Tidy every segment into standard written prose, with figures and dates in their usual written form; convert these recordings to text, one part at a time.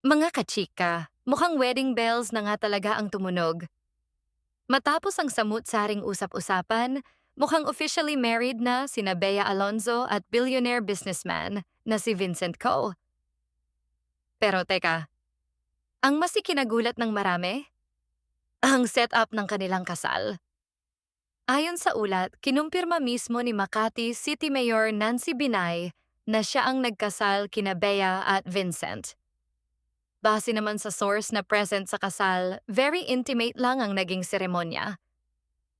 Mga kachika, mukhang wedding bells na nga talaga ang tumunog. Matapos ang samut-saring usap-usapan, mukhang officially married na sina Bea Alonzo at billionaire businessman na si Vincent Ko. Pero teka, ang mas ikinagulat ng marami? Ang setup ng kanilang kasal. Ayon sa ulat, kinumpirma mismo ni Makati City Mayor Nancy Binay na siya ang nagkasal kina Bea at Vincent. Base naman sa source na present sa kasal, very intimate lang ang naging seremonya.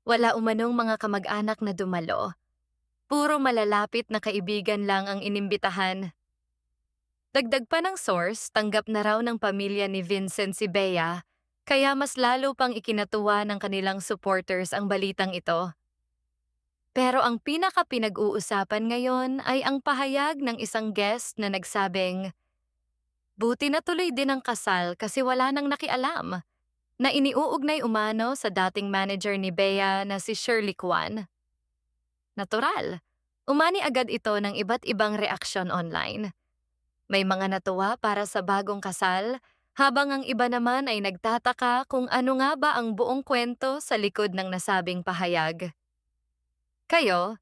Wala umanong mga kamag-anak na dumalo. Puro malalapit na kaibigan lang ang inimbitahan. Dagdag pa ng source, tanggap na raw ng pamilya ni Vincent si Bea, kaya mas lalo pang ikinatuwa ng kanilang supporters ang balitang ito. Pero ang pinaka-pinag-uusapan ngayon ay ang pahayag ng isang guest na nagsabing, buti na tuloy din ang kasal kasi wala nang nakialam, na iniuugnay umano sa dating manager ni Bea na si Shirley Kwan. Natural, umani agad ito ng iba't ibang reaksyon online. May mga natuwa para sa bagong kasal, habang ang iba naman ay nagtataka kung ano nga ba ang buong kwento sa likod ng nasabing pahayag. Kayo,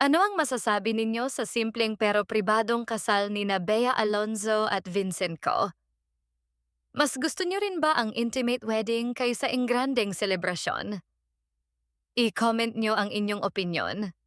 ano ang masasabi ninyo sa simpleng pero pribadong kasal ni na Bea Alonzo at Vincent Ko? Mas gusto niyo rin ba ang intimate wedding kaysa engrandeng selebrasyon? I-comment niyo ang inyong opinyon.